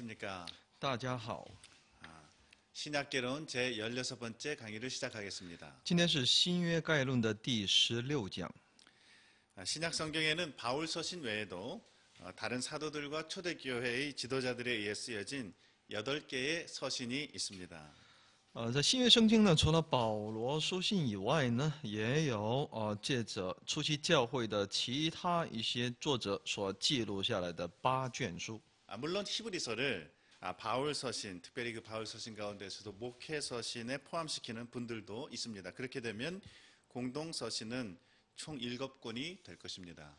안녕하십니까. 大家好， 신약개론 제16번째 강의를 시작하겠습니다. 今天是新约概论的第16讲。 신약 성경에는 바울 서신 외에도 다른 사도들과 초대교회의 지도자들에 의해 쓰여진 8개의 서신이 있습니다. 在新约圣经呢，除了保罗书信以外呢，也有借着初期教会的其他一些作者所记录下来的8卷书。 물론 히브리서를 바울 서신, 특별히 그 바울 서신 가운데서도 목회 서신에 포함시키는 분들도 있습니다. 그렇게 되면 공동 서신은 총 7권이 될 것입니다.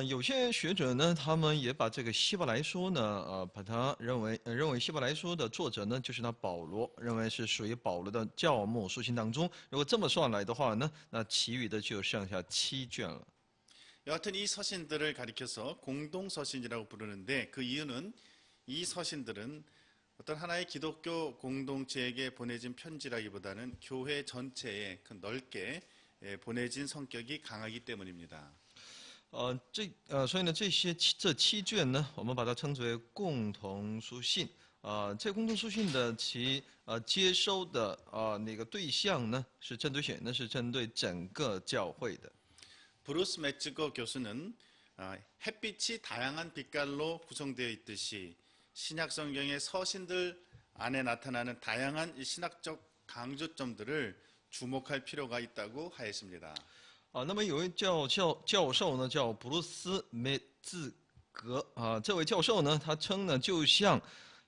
有些学者呢，他们也把这个希伯来书呢，把它认为希伯来书的作者呢，就是那保罗，认为是属于保罗的教牧书信当中。如果这么算来的话呢，那其余的就剩下7卷了。 여하튼 이 서신들을 가리켜서 공동 서신이라고 부르는데 그 이유는 이 서신들은 어떤 하나의 기독교 공동체에게 보내진 편지라기보다는 교회 전체에 그 넓게 보내진 성격이 강하기 때문입니다. 所以呢，这7卷呢，我们把它称之为共同书信。这共同书信的接收的那个对象呢，是针对谁呢？是针对整个教会的。 브루스 매츠거 교수는 햇빛이 다양한 빛깔로 구성되어 있듯이 신약 성경의 서신들 안에 나타나는 다양한 신학적 강조점들을 주목할 필요가 있다고 하였습니다. 那么有位教授呢，叫布鲁斯梅兹格这位教授呢，他称呢，就像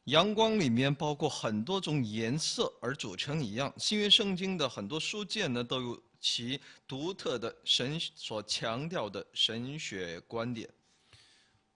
阳光里面包括很多种颜色而组成一样，新约圣经的很多书卷呢，都有其独特的神所强调的神学观点。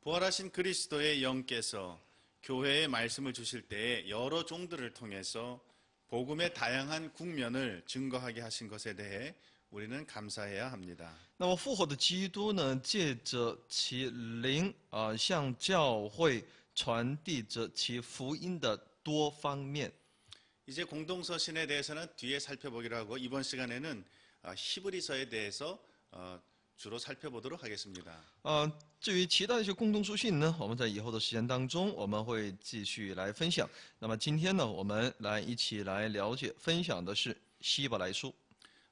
부활하신 그리스도의 영께서 교회에 말씀을 주실 때 여러 종들을 통해서 복음의 다양한 국면을 증거하게 하신 것에 대해 우리는 감사해야 합니다. 那么复活的基督呢，借着其灵向教会传递着其福音的多方面。 이제 공동서신에 대해서는 뒤에 살펴보기로 하고 이번 시간에는 히브리서에 대해서 주로 살펴보도록 하겠습니다. 至于其他一些共同书信呢，我们在以后的时间当中我们会继续来分享。那么今天呢，我们一起来了解分享的是希伯来书。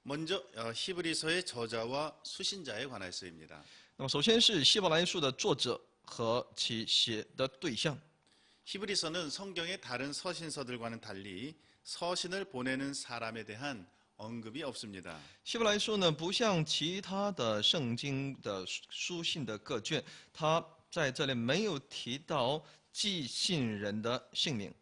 먼저 히브리서의 저자와 수신자에 관해서입니다. 那么首先是希伯来书的作者和其写的对象。 히브리서는 성경의 다른 서신서들과는 달리 서신을 보내는 사람에 대한 언급이 없습니다. 希伯来书呢，不像其他的圣经的书信的各卷，它在这里没有提到寄信人的姓名。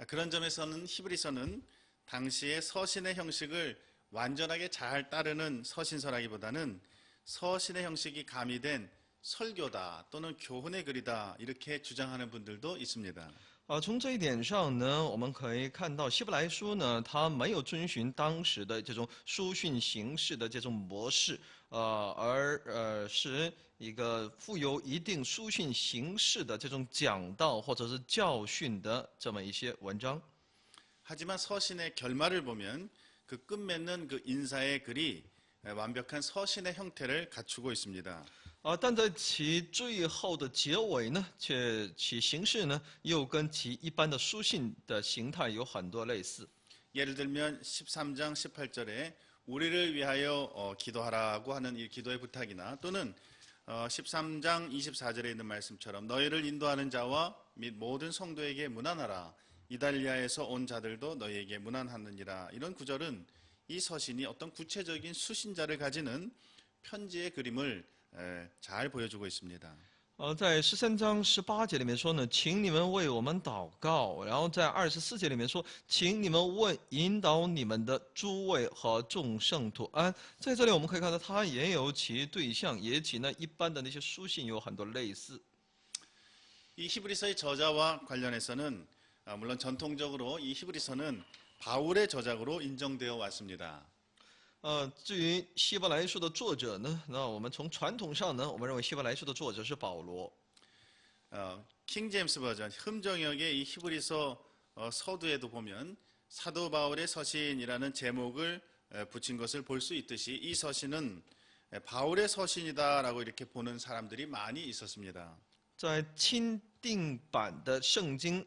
그런 점에서는 히브리서는 당시의 서신의 형식을 완전하게 잘 따르는 서신서라기보다는 서신의 형식이 가미된 설교다 또는 교훈의 글이다 이렇게 주장하는 분들도 있습니다. 从这一点上呢，我们可以看到希伯来书呢，它没有遵循当时的这种书信形式的这种模式，而是一个富有一定书信形式的这种讲道或者是教训的这么一些文章。 하지만 서신의 결말을 보면 그 끝맺는 그 인사의 글이 완벽한 서신의 형태를 갖추고 있습니다. 但在其最后的结尾呢，其形式呢，又跟其一般的书信的形态有很多类似。 예를 들면 13장 18절에 우리를 위하여 기도하라고 하는 이 기도의 부탁이나 또는 13장 24절에 있는 말씀처럼 너희를 인도하는 자와 및 모든 성도에게 문안하라. 이달리아에서 온 자들도 너희에게 문안하느니라. 이런 구절은 이 서신이 어떤 구체적인 수신자를 가지는 편지의 그림을 잘 보여주고 있습니다. 在13章18节里面说呢，请你们为我们祷告。然后在24节里面说，请你们引导你们的诸位和众圣徒安。在这里我们可以看到，它也有其对象，也其那一般的那些书信有很多类似。 이 히브리서의 저자와 관련해서는 물론 전통적으로 이 히브리서는 바울의 저작으로 인정되어 왔습니다. 至于希伯来书的作者呢，那我们从传统上呢，我们认为希伯来书的作者是保罗。 킹 제임스 버전 흠정역의 이 히브리서 서두에도 보면 사도 바울의 서신이라는 제목을 붙인 것을 볼 수 있듯이 이 서신은 바울의 서신이다라고 이렇게 보는 사람들이 많이 있었습니다. 在定版的圣经，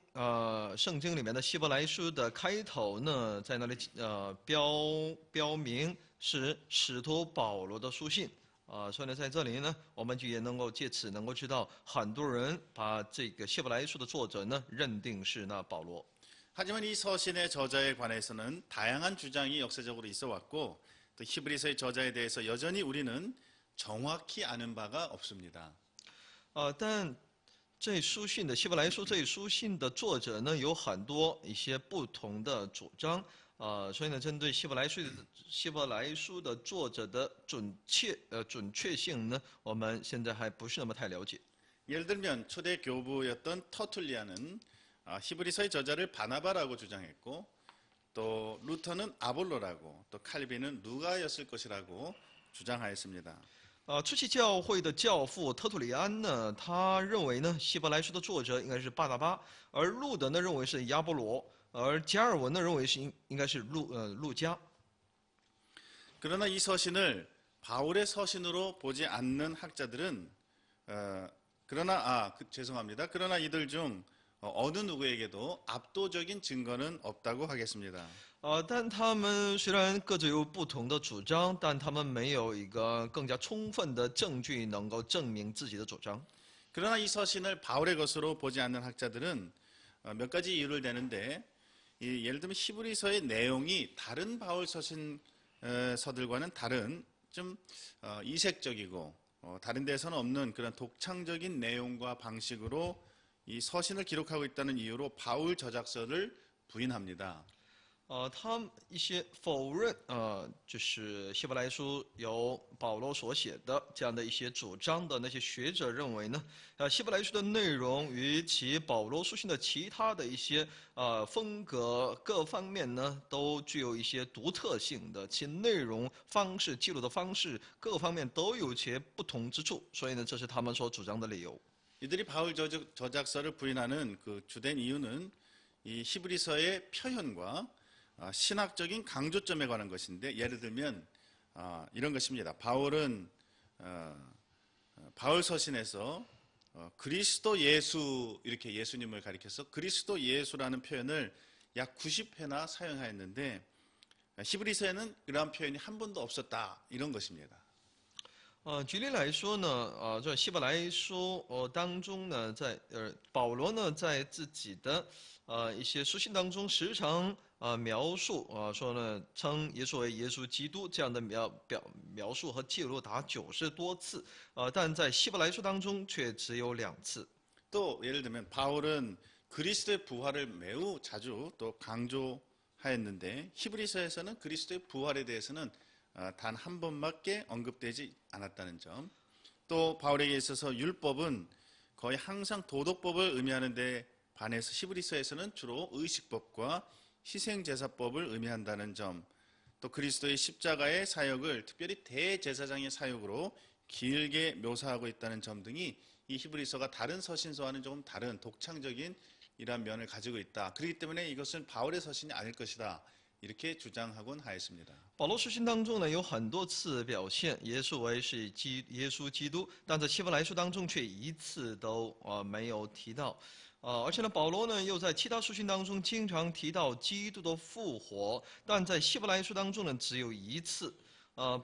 圣经里面的希伯来书的开头呢，在那里标明是使徒保罗的书信。所以呢，在这里呢，我们就也能够借此能够知道，很多人把这个希伯来书的作者呢，认定是那保罗。 하지만 이 서신의 저자에 관해서는 다양한 주장이 역사적으로 있어 왔고 또 히브리서의 저자에 대해서 여전히 우리는 정확히 아는 바가 없습니다. 但这书信的希伯来书这一书信的作者呢，有很多一些不同的主张。所以呢，针对希伯来书的作者的准确性呢，我们现在还不是那么太了解。 예를 들면 초대 교부였던 터툴리안은 히브리서의 저자를 바나바라고 주장했고 또 루터는 아볼로라고 또 칼빈은 누가였을 것이라고 주장하였습니다. 初期教会的教父特图里安呢，他认为呢，希伯来书的作者应该是巴拿巴，而路德呢认为是亚波罗，而加尔文呢认为是应该是路加。 그러나 이 서신을 바울의 서신으로 보지 않는 학자들은 죄송합니다. 그러나 이들 중 어느 누구에게도 압도적인 증거는 없다고 하겠습니다. 但他们虽然各自有不同的主张，但他们没有一个更加充分的证据能够证明自己的主张。 그러나 이 서신을 바울의 것으로 보지 않는 학자들은 몇 가지 이유를 대는데 예를 들면 히브리서의 내용이 다른 바울 서신서들과는 다른 좀 이색적이고 다른 데서는 없는 그런 독창적인 내용과 방식으로 이 서신을 기록하고 있다는 이유로 바울 저작서를 부인합니다. 他们一些否认就是希伯来书由保罗所写的这样的一些主张的那些学者认为呢，希伯来书的内容与其保罗书信的其他的一些风格各方面呢，都具有一些独特性的，其内容方式、记录的方式各方面都有些不同之处，所以呢，这是他们所主张的理由。 이들이 바울 저작서를 부인하는 그 주된 이유는 이 히브리서의 표현과 신학적인 강조점에 관한 것인데 예를 들면 이런 것입니다. 바울은 바울 서신에서 그리스도 예수 이렇게 예수님을 가리켜서 그리스도 예수라는 표현을 약 90회나 사용하였는데 히브리서에는 그러한 표현이 한 번도 없었다 이런 것입니다. 举例来说呢，在希伯来书当中呢，保罗呢在自己的一些书信当中，时常描述说呢，称耶稣为耶稣基督这样的描述和记录达90多次，但在希伯来书当中却只有2次。 또 예를 들면 바울은 그리스도의 부활을 매우 자주 또 강조하였는데 히브리서에서는 그리스도의 부활에 대해서는 단 한 번밖에 언급되지 않았다는 점. 또 바울에게 있어서 율법은 거의 항상 도덕법을 의미하는 데 반해서 히브리서에서는 주로 의식법과 희생제사법을 의미한다는 점. 또 그리스도의 십자가의 사역을 특별히 대제사장의 사역으로 길게 묘사하고 있다는 점 등이 이 히브리서가 다른 서신서와는 조금 다른 독창적인 이러한 면을 가지고 있다. 그렇기 때문에 이것은 바울의 서신이 아닐 것이다. 이렇게 주장하곤 하였습니다. 保罗书信当中呢，有很多次表现耶稣为是耶稣基督，但在希伯来书当中却一次都没有提到。而且呢，保罗呢又在其他书信当中经常提到基督的复活，但在希伯来书当中呢只有1次。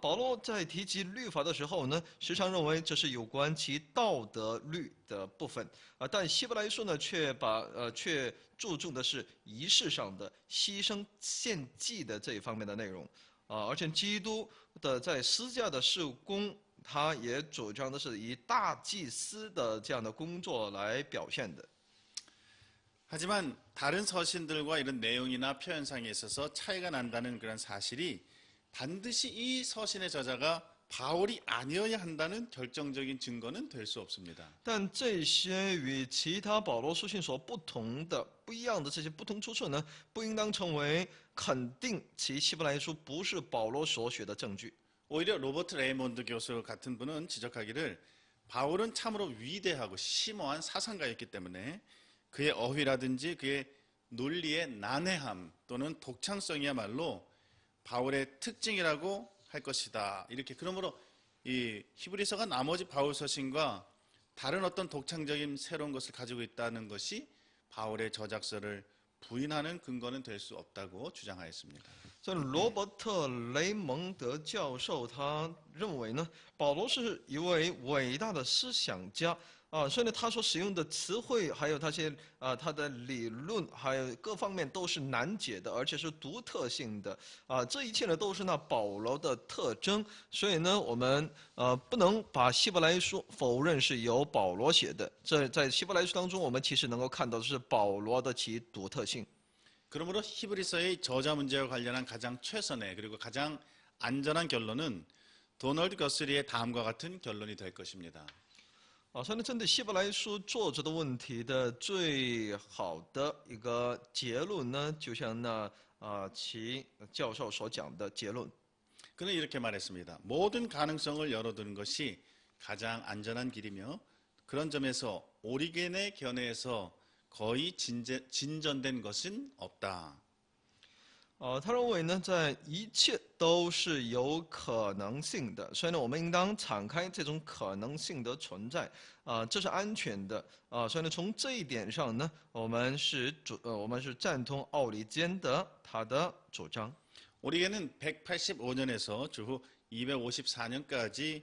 保罗在提及律法的时候呢，时常认为这是有关其道德律的部分，但希伯来书呢却注重的是仪式上的牺牲献祭的这一方面的内容，而且基督的在十字架的事工，他也主张的是以大祭司的这样的工作来表现的。 하지만 다른 서신들과 이런 내용이나 표현상에 있어서 차이가 난다는 그런 사실이 반드시 이 서신의 저자가 바울이 아니어야 한다는 결정적인 증거는 될 수 없습니다. 但这些与其他保罗书信所不同的、不一样的这些不同之处呢，不应当成为肯定其希伯来书不是保罗所写的证据。 오히려 로버트 레이몬드 교수 같은 분은 지적하기를 바울은 참으로 위대하고 심오한 사상가였기 때문에 그의 어휘라든지 그의 논리의 난해함 또는 독창성이야말로 바울의 특징이라고 할 것이다. 이렇게 그러므로 이 히브리서가 나머지 바울 서신과 다른 어떤 독창적인 새로운 것을 가지고 있다는 것이 바울의 저작서를 부인하는 근거는 될 수 없다고 주장하였습니다. 这罗伯特·雷蒙德教授他认为呢，保罗是一位伟大的思想家所以呢，他所使用的词汇，还有他的理论，还有各方面都是难解的，而且是独特性的这一切呢都是那保罗的特征。所以呢，我们不能把希伯来书否认是由保罗写的。这在希伯来书当中，我们其实能够看到的是保罗的其独特性。 그러므로 히브리서의 저자 문제와 관련한 가장 최선의 그리고 가장 안전한 결론은 도널드 거스리의 다음과 같은 결론이 될 것입니다. 所以呢，针对希伯来书作者的问题的最好的一个结论呢，就像其教授所讲的结论。 그는 이렇게 말했습니다. 모든 가능성을 열어두는 것이 가장 안전한 길이며 그런 점에서 오리겐의 견해에서 거의 진전된 것은 없다. 他认为呢，在一切都是有可能性的，所以呢，我们应当敞开这种可能性的存在，这是安全的，所以呢，从这一点上呢，我们是赞同奥里坚的他的主张。 오리겐은 185년에서 주후 254년까지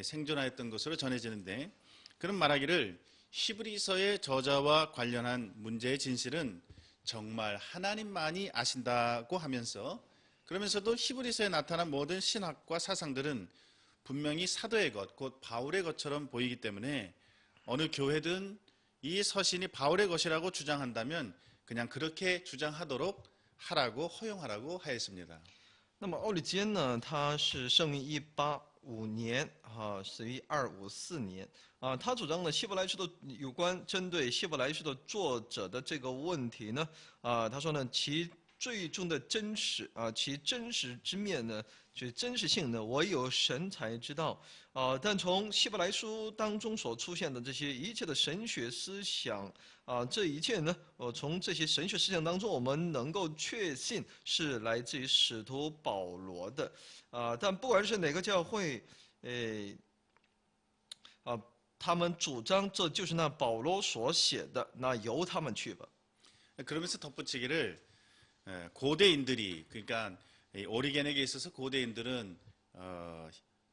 생존하였던 것으로 전해지는데 그는 말하기를 히브리서의 저자와 관련한 문제의 진실은 정말 하나님만이 아신다고 하면서 그러면서도 히브리서에 나타난 모든 신학과 사상들은 분명히 사도의 것, 곧 바울의 것처럼 보이기 때문에 어느 교회든 이 서신이 바울의 것이라고 주장한다면 그냥 그렇게 주장하도록 하라고 허용하라고 하였습니다. 那么奥里坚呢，他是生于185年死于254年他主张的希伯来书的有关针对希伯来书的作者的这个问题呢他说呢，其最终的真实其真实之面呢，其真实性呢，唯有神才知道但从希伯来书当中所出现的这些一切的神学思想这一切呢，从这些神学思想当中，我们能够确信是来自于使徒保罗的但不管是哪个教会他们主张这就是那保罗所写的，那由他们去吧。 그러면서 덧붙이기를 고대인들이 그러니까 오리겐에게 있어서 고대인들은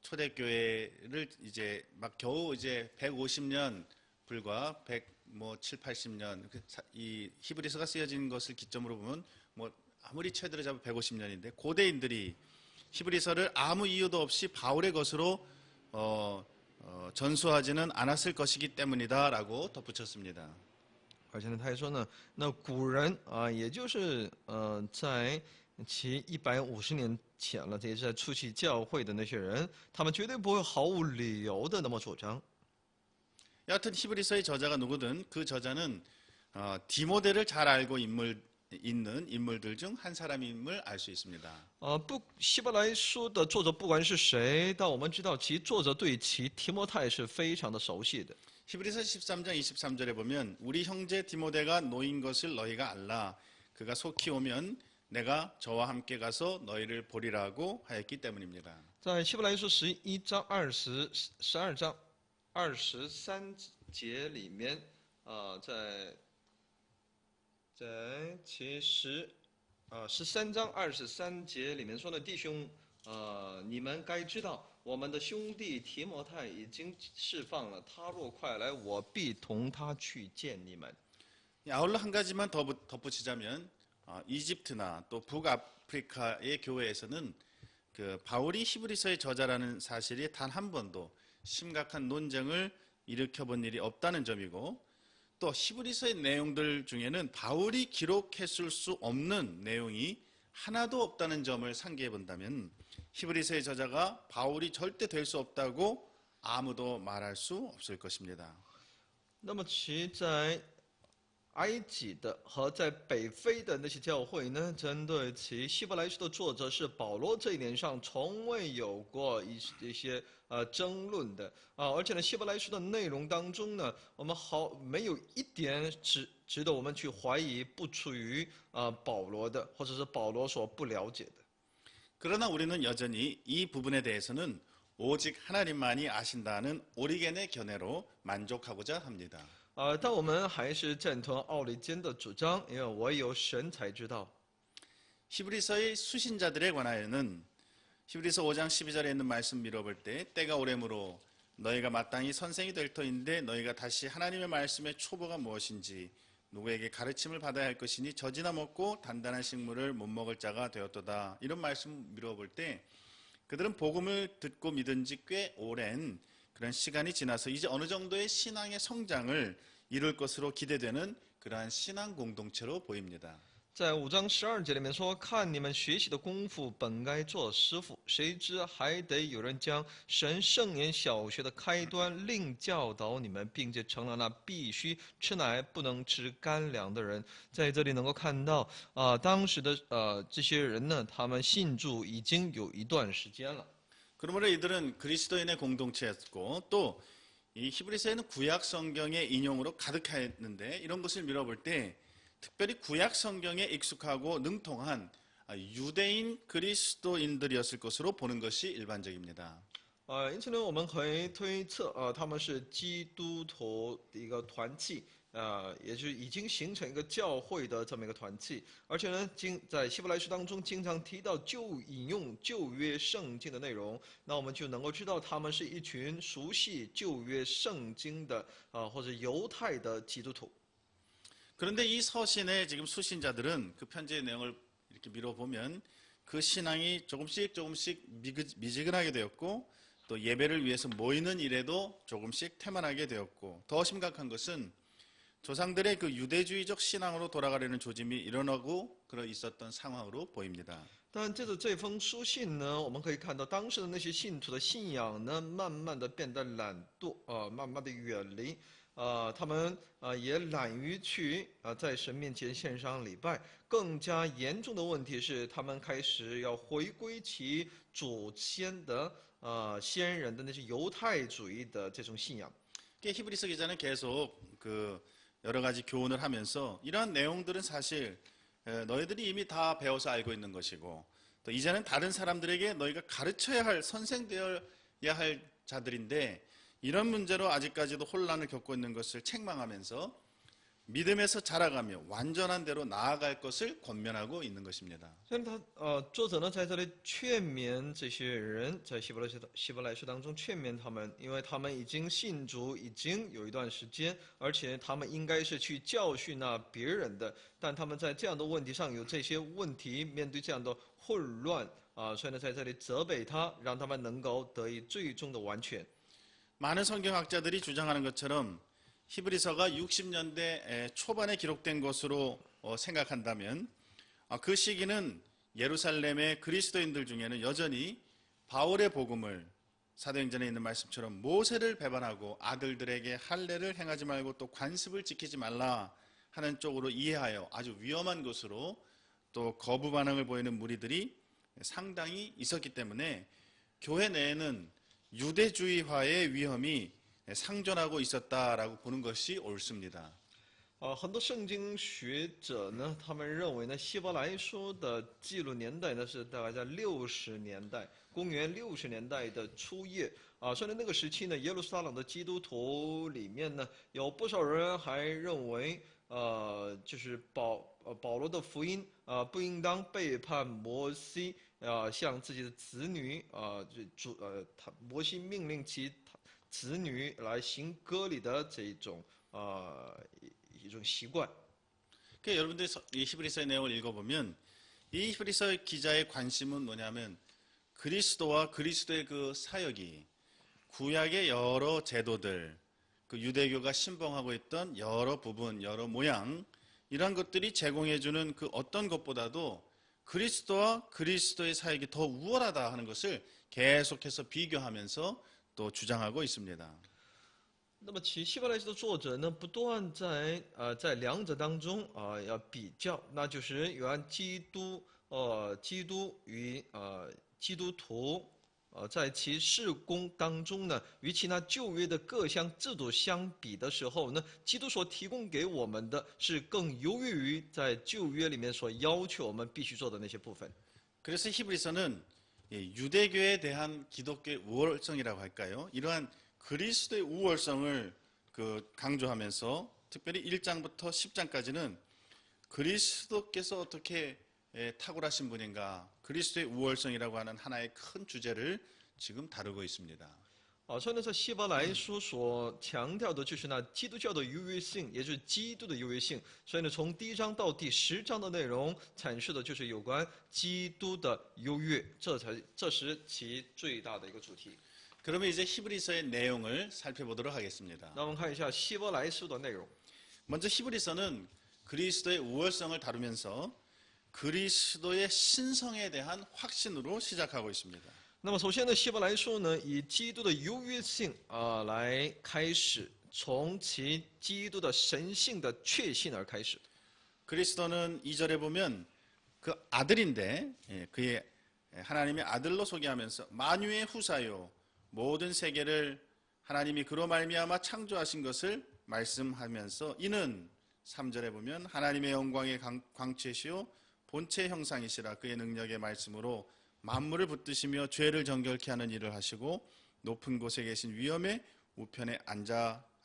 초대교회를 이제 막 겨우 이제 150년 불과 107, 80년 이 히브리서가 쓰여진 것을 기점으로 보면 뭐 아무리 최대로 잡아 150년인데 고대인들이 히브리서를 아무 이유도 없이 바울의 것으로 전수하지는 않았을 것이기 때문이다라고 덧붙였습니다. 而且呢，他还说呢，那古人也就是在其150年前了，这也是在初期教会的那些人，他们绝对不会毫无理由的那么主張。 여하튼 히브리서의 저자가 누구든 그 저자는 디모데를 잘 알고 있는 인물들 중 한 사람임을 알 수 있습니다. 希伯来书的作者不管是谁，但我们知道其作者对其提摩太是非常的熟悉的。 히브리서 13장 23절에 보면 우리 형제 디모데가 노인 것을 너희가 알라. 그가 속히 오면 내가 저와 함께 가서 너희를 보리라고 하였기 때문입니다. 在希伯来书11章12章23节里面在其13章23节里面说呢，弟兄你们该知道，我们的兄弟提摩太已经释放了，他若快来，我必同他去见你们。 아울러 한 가지만 더 덧붙이자면 이집트나 또 북아프리카의 교회에서는 그 바울이 히브리서의 저자라는 사실이 단 한 번도 심각한 논쟁을 일으켜본 일이 없다는 점이고 또 히브리서의 내용들 중에는 바울이 기록했을 수 없는 내용이 하나도 없다는 점을 상기해 본다면 히브리서의 저자가 바울이 절대 될 수 없다고 아무도 말할 수 없을 것입니다. 那么其在埃及的和在北非的那些教会呢，针对其希伯来书的作者是保罗这一点上，从未有过一些争论的而且呢，希伯来书的内容当中呢，我们没有一点值得我们去怀疑不出于保罗的，或者是保罗所不了解的。 그러나 우리는 여전히 이 부분에 대해서는 오직 하나님만이 아신다는 오리겐의 견해로 만족하고자 합니다. 但我们还是赞同奥利坚的主张，因为唯有神才知道。 히브리서의 수신자들에 관하여는 히브리서 5장 12절에 있는 말씀 밀어볼 때 때가 오래므로 너희가 마땅히 선생이 될 터인데 너희가 다시 하나님의 말씀의 초보가 무엇인지 누구에게 가르침을 받아야 할 것이니 젖이나 먹고 단단한 식물을 못 먹을 자가 되었도다. 이런 말씀 밀어볼 때 그들은 복음을 듣고 믿은 지 꽤 오랜 그런 시간이 지나서 이제 어느 정도의 신앙의 성장을 이룰 것으로 기대되는 그러한 신앙 공동체로 보입니다. 在5章12节里面说：“看你们学习的功夫，本该做师傅，谁知还得有人将神圣言小学的开端另教导你们，并且成了那必须吃奶不能吃干粮的人。”在这里能够看到，当时的这些人呢，他们信主已经有一段时间了。 그러므로 이들은 그리스도인의 공동체였고 또 이 히브리서에는 구약 성경의 인용으로 가득했는데 이런 것을 밀어볼 때 특별히 구약 성경에 익숙하고 능통한 유대인 그리스도인들이었을 것으로 보는 것이 일반적입니다. 因此呢，我们可以推测，他们是基督徒的一个团契，也就是已经形成一个教会的这么一个团契，而且呢，在希伯来书当中经常提到引用旧约圣经的内容，那我们就能够知道他们是一群熟悉旧约圣经的或者犹太的基督徒。 그런데 이 서신의 지금 수신자들은 그 편지의 내용을 이렇게 밀어보면 그 신앙이 조금씩 미지근하게 되었고 또 예배를 위해서 모이는 일에도 조금씩 태만하게 되었고 더 심각한 것은 조상들의 그 유대주의적 신앙으로 돌아가려는 조짐이 일어나고 있었던 상황으로 보입니다. 但借着这封书信呢，我们可以看到当时的那些信徒的信仰呢，慢慢的变得懒惰，慢慢的远离，他们也懒于去在神面前献上礼拜。更加严重的问题是，他们开始要回归其祖先的先人的那些犹太主义的这种信仰。 히브리서 기자는 계속 그 여러 가지 교훈을 하면서 이러한 내용들은 사실 너희들이 이미 다 배워서 알고 있는 것이고 또 이제는 다른 사람들에게 너희가 가르쳐야 할 선생 되어야 할 자들인데 이런 문제로 아직까지도 혼란을 겪고 있는 것을 책망하면서 믿음에서 자라가며 완전한 대로 나아갈 것을 권면하고 있는 것입니다. 所以作者呢在这里劝勉这些人，在希伯来书当中劝勉他们，因为他们已经信主已经有一段时间，而且他们应该是去教训别人的，但他们在这样的问题上有这些问题，面对这样的混乱所以呢在这里责备他，让他们能够得以最终的完全。 많은 성경학자들이 주장하는 것처럼 히브리서가 60년대 초반에 기록된 것으로 생각한다면 그 시기는 예루살렘의 그리스도인들 중에는 여전히 바울의 복음을 사도행전에 있는 말씀처럼 모세를 배반하고 아들들에게 할례를 행하지 말고 또 관습을 지키지 말라 하는 쪽으로 이해하여 아주 위험한 것으로 또 거부 반응을 보이는 무리들이 상당히 있었기 때문에 교회 내에는 유대주의화의 위험이 상존하고 있었다라고 보는 것이 옳습니다. 很多圣经学者呢，他们认为呢，希伯来书的记录年代呢是大概在60年代，公元60年代的初叶所以呢那个时期呢，耶路撒冷的基督徒里面呢，有不少人还认为，就是保罗的福音不应当背叛摩西，向自己的子女摩西命令其子女来行割礼的这种一种习惯。 그러니까 여러분들이 이 히브리서의 내용을 읽어보면 이 히브리서 기자의 관심은 뭐냐면 그리스도와 그리스도의 그 사역이 구약의 여러 제도들, 그 유대교가 신봉하고 있던 여러 부분, 여러 모양 이런 것들이 제공해주는 그 어떤 것보다도 그리스도와 그리스도의 사역이 더 우월하다 하는 것을 계속해서 비교하면서 또 주장하고 있습니다. 那么其希伯来书的作者呢，不断在两者当中要比较，那就是原基督与基督徒在其事工当中呢，与其那旧约的各项制度相比的时候呢，基督所提供给我们的是更优越于在旧约里面所要求我们必须做的那些部分。 그래서 히브리서는 유대교에 대한 기독교의 우월성이라고 할까요? 이러한 그리스도의 우월성을 강조하면서 특별히 1장부터 10장까지는 그리스도께서 어떻게 탁월하신 분인가, 그리스도의 우월성이라고 하는 하나의 큰 주제를 지금 다루고 있습니다. 所以呢，在希伯来书所强调的就是那基督教的优越性，也就是基督的优越性。所以呢，从第1章到第10章的内容阐释的就是有关基督的优越，这是其最大的一个主题。 그러면 이제 히브리서의 내용을 살펴보도록 하겠습니다. 那我们看一下希伯来书的内容。 먼저 히브리서는 그리스도의 우월성을 다루면서 그리스도의 신성에 대한 확신으로 시작하고 있습니다. 那么首先呢，希伯来书呢以基督的优越性来开始，从其基督的神性的确信而开始。 그리스도는 2절에 보면 그 아들인데 그의 하나님의 아들로 소개하면서 만유의 후사요 모든 세계를 하나님이 그로 말미암아 창조하신 것을 말씀하면서 이는 3절에 보면 하나님의 영광의 광채시요 본체 형상이시라 그의 능력의 말씀으로 만물을 붙드시며 죄를 정결케 하는 일을 하시고 높은 곳에 계신 위엄의 우편에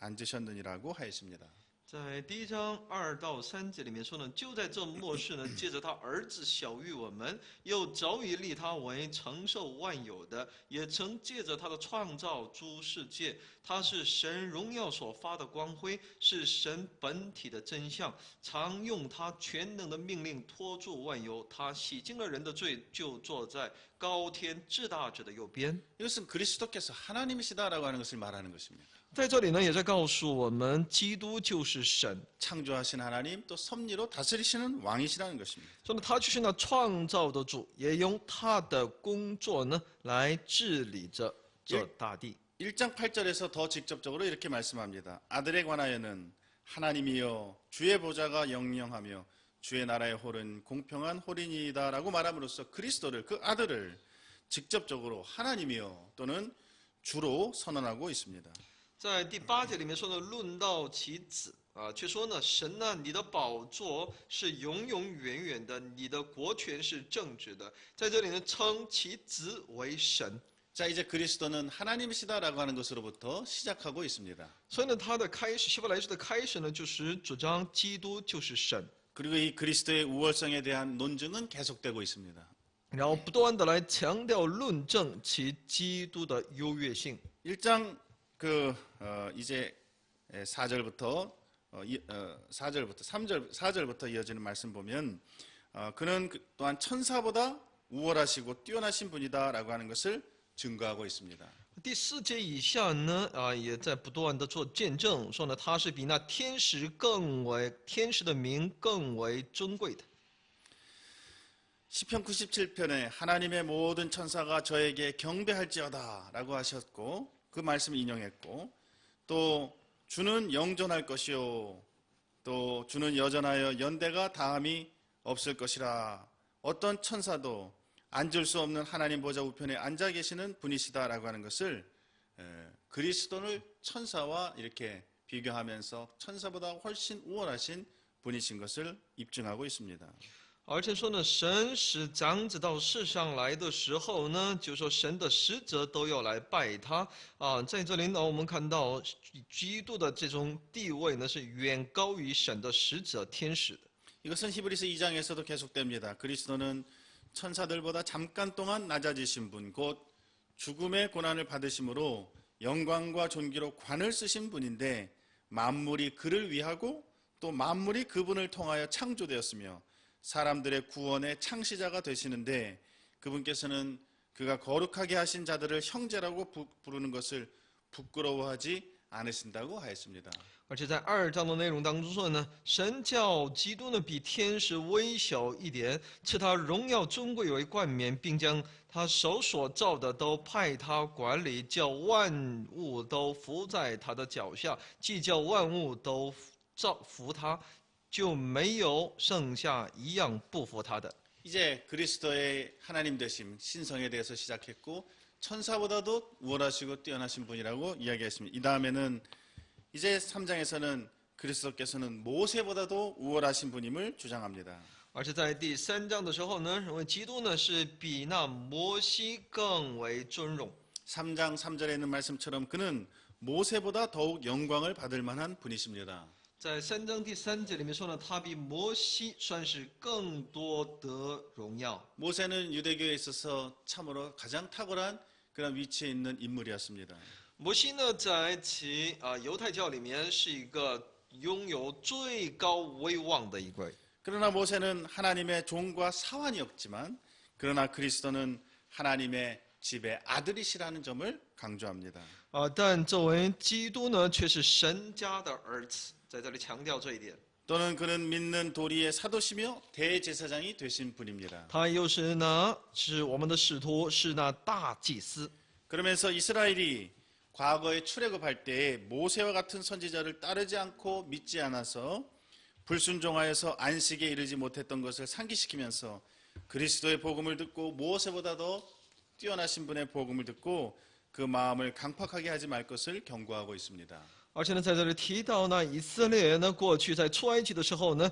앉으셨느니라고 하였습니다. 在第1章2到3节里面说呢，就在这末世呢，借着他儿子晓谕我们，又早已立他为承受万有的，也曾借着他的创造诸世界。他是神荣耀所发的光辉，是神本体的真相，常用他全能的命令托住万有。他洗净了人的罪，就坐在高天至大者的右边。 이것은 그리스도께서 하나님이시다라고 하는 것을 말하는 것입니다. 在这里呢，也在告诉我们，基督就是神。 창조하신 하나님 또 섭리로 다스리시는 왕이시라는 것입니다. 所以呢，他就是那创造的主，也用他的工作呢来治理着这大地。 1장 8절에서 더 직접적으로 이렇게 말씀합니다. 아들에 관하여는 하나님이여 주의 보좌가 영영하며 주의 나라의 홀은 공평한 홀이니이다라고 말함으로써 그리스도를 그 아들을 직접적으로 하나님이여 또는 주로 선언하고 있습니다. 在第8节里面说呢，论到其子却说呢，神呢，你的宝座是永永远远的，你的国权是正直的。在这里呢，称其子为神。 자, 이제 그리스도는 하나님이시다라고 하는 것으로부터 시작하고 있습니다. 所以呢，它的开始，希伯来书的开始呢，就是主张基督就是神。 그리고 이 그리스도의 우월성에 대한 논증은 계속되고 있습니다. 然后不断的来强调论证其基督的优越性。 1장 이제 4절부터 4절부터 이어지는 말씀 보면 그는 또한 천사보다 우월하시고 뛰어나신 분이다라고 하는 것을 증거하고 있습니다. 第4节以下呢，也在不断的做见证，说呢，他是比那天使的名更为尊贵的。 시편 97편에 하나님의 모든 천사가 저에게 경배할지어다라고 하셨고 그 말씀을 인용했고 또 주는 영존할 것이요 또 주는 여전하여 연대가 다함이 없을 것이라 어떤 천사도 앉을 수 없는 하나님 보좌 우편에 앉아 계시는 분이시다라고 하는 것을 그리스도를 천사와 이렇게 비교하면서 천사보다 훨씬 우월하신 분이신 것을 입증하고 있습니다. 而且说呢，神使长子到世上来的时候呢，就说神的使者都要来拜他在这里呢，我们看到基督的这种地位呢，是远高于神的使者天使的。 이것은 히브리서 2장에서도 계속됩니다. 그리스도는 천사들보다 잠깐 동안 낮아지신 분, 곧 죽음의 고난을 받으심으로 영광과 존귀로 관을 쓰신 분인데 만물이 그를 위하고 또 만물이 그분을 통하여 창조되었으며 사람들의 구원의 창시자가 되시는데 그분께서는 그가 거룩하게 하신 자들을 형제라고 부르는 것을 부끄러워하지 않으신다고 하였습니다. 而且在2章的内容当中说呢，神叫基督呢比天使微小一点，赐他荣耀尊贵为冠冕，并将他手所造的都派他管理，叫万物都服在他的脚下，既叫万物都服他，就没有剩下一样不服他的。 이제 그리스도의 하나님 되심, 신성에 대해서 시작했고 천사보다도 우월하시고 뛰어나신 분이라고 이야기했습니다. 이 다음에는 이제 3장에서는 그리스도께서는 모세보다도 우월하신 분임을 주장합니다. 而且在第3章的时候呢，认为基督呢是比那摩西更为尊荣。 3장 3절에 있는 말씀처럼 그는 모세보다 더욱 영광을 받을 만한 분이십니다. 在3章第3节里面说呢，他比摩西算是更多得荣耀。 모세는 유대교에 있어서 참으로 가장 탁월한 그런 위치에 있는 인물이었습니다. 摩西呢，在其犹太教里面是一个拥有最高威望的一位。 그러나 모세는 하나님의 종과 사환이었지만 그러나 그리스도는 하나님의 집의 아들이시라는 점을 강조합니다. 但作为基督呢，却是神家的儿子，在这里强调这一点。 또는 그는 믿는 도리의 사도시며 대제사장이 되신 분입니다. 他又是我们的使徒，是那大祭司。 그러면서 이스라엘이 과거에 출애굽할 때에 모세와 같은 선지자를 따르지 않고 믿지 않아서 불순종하여서 안식에 이르지 못했던 것을 상기시키면서 그리스도의 복음을 듣고 모세보다 더 뛰어나신 분의 복음을 듣고 그 마음을 강팍하게 하지 말 것을 경고하고 있습니다. 而且呢，在这里提到以色列呢，过去在出埃及的时候呢，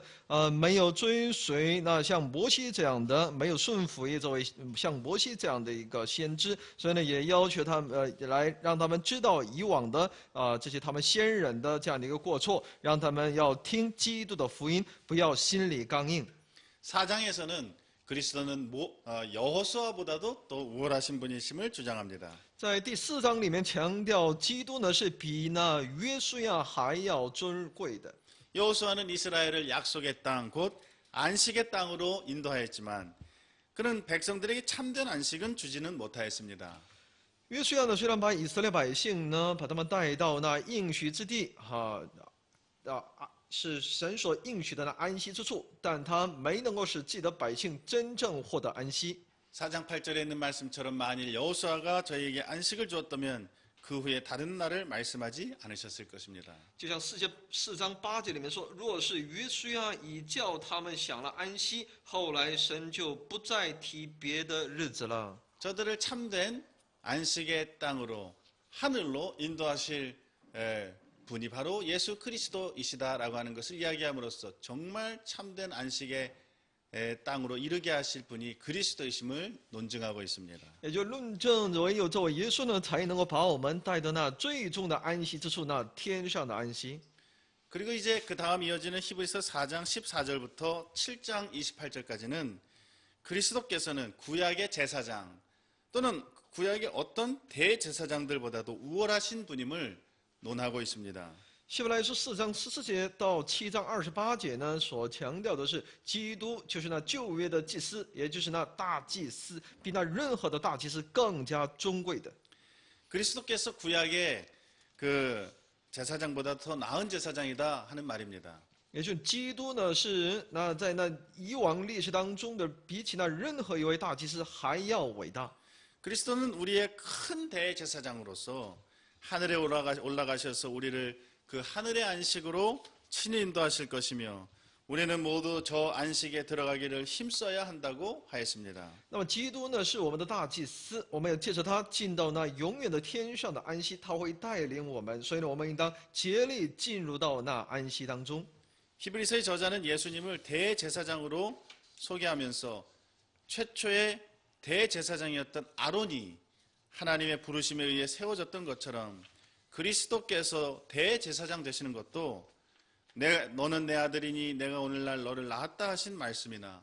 没有追随像摩西这样的，没有顺服也作为像摩西这样的一个先知，所以呢，也要求他们来让他们知道以往的这些他们先人的这样的一个过错，让他们要听基督的福音，不要心里刚硬。 4장에서는 그리스도는 여호수아보다도 더 우월하신 분이심을 주장합니다. 在第4章里面强调，基督呢是比那约书亚还要尊贵的。 여호수아는 이스라엘을 약속의 땅, 곧 안식의 땅으로 인도하였지만 그는 백성들에게 참된 안식은 주지는 못하였습니다. 约书亚呢，虽然把以色列百姓呢，把他们带到那应许之地，是神所应许的那安息之处，但他没能够使自己的百姓真正获得安息。 4장 8절에 있는 말씀처럼 만일 여호수아가 저희에게 안식을 주었다면 그 후에 다른 날을 말씀하지 않으셨을 것입니다. 就像4章8节里面说，若是约书亚已叫他们享了安息，后来神就不再提别的日子了。 저들을 참된 안식의 땅으로 하늘로 인도하실 분이 바로 예수 그리스도이시다라고 하는 것을 이야기함으로써 정말 참된 안식의 땅으로 이르게 하실 분이 그리스도이심을 논증하고 있습니다. 也就论证唯有这位耶稣呢，才能够把我们带到那最终的安息之处，那天上的安息。 그리고 이제 그 다음 이어지는 히브리서 4장 14절부터 7장 28절까지는 그리스도께서는 구약의 제사장 또는 구약의 어떤 대제사장들보다도 우월하신 분임을 논하고 있습니다. 希伯来书4章14节到7章28节呢，所强调的是基督就是那旧约的祭司，也就是那大祭司，比那任何的大祭司更加尊贵的。 그리스도께서 구약의 그 제사장보다 더 나은 제사장이다 하는 말입니다. 也就是基督呢，是在那以往历史当中的，比起那任何一位大祭司还要伟大。 그리스도는 우리의 큰 대제사장으로서 하늘에 올라가셔서 우리를 그 하늘의 안식으로 친히 인도하실 것이며 우리는 모두 저 안식에 들어가기를 힘써야 한다고 하였습니다. 那么基督呢，是我们的大祭司，我们要借着他进到那永远的天上的安息，他会带领我们，所以呢，我们应当竭力进入到那安息当中。 히브리서의 저자는 예수님을 대제사장으로 소개하면서 최초의 대제사장이었던 아론이 하나님의 부르심에 의해 세워졌던 것처럼 그리스도께서 대제사장 되시는 것도 너는 내 아들이니 내가 오늘날 너를 낳았다 하신 말씀이나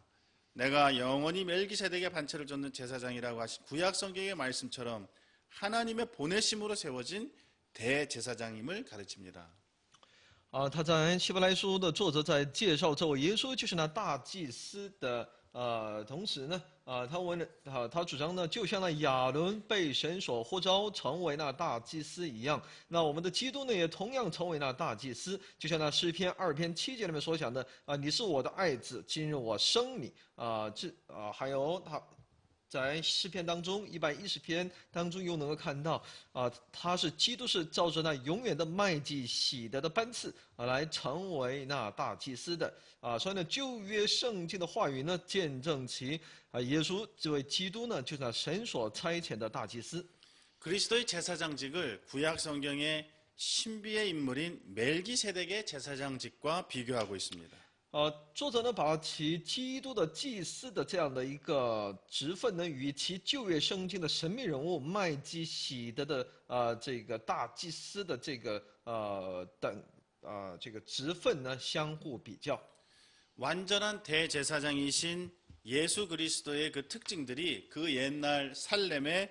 내가 영원히 멜기세덱의 반차를 줬는 제사장이라고 하신 구약 성경의 말씀처럼 하나님의 보내심으로 세워진 대제사장임을 가르칩니다. 他在希伯来书的作者在介绍这位耶稣就是那大祭司的同时呢，他主张呢，就像那亚伦被神所呼召成为那大祭司一样，那我们的基督呢，也同样成为那大祭司，就像那诗篇2篇7节里面所讲的你是我的爱子，今日我生你还有他。 在诗篇当中，110篇当中又能够看到他是基督是照着那永远的麦基洗德的班次来成为那大祭司的所以呢，旧约圣经的话语呢，见证其耶稣这位基督呢，就是那神所差遣的大祭司。 그리스도의 제사장직을 구약 성경의 신비의 인물인 멜기세덱의 제사장직과 비교하고 있습니다. 作者呢把其基督的祭司的这样的一个职分呢，与其旧约圣经的神秘人物麦基喜德的这个大祭司的这个这个职分呢相互比较。 완전한 대제사장이신 예수 그리스도의 그 특징들이 그 옛날 살렘의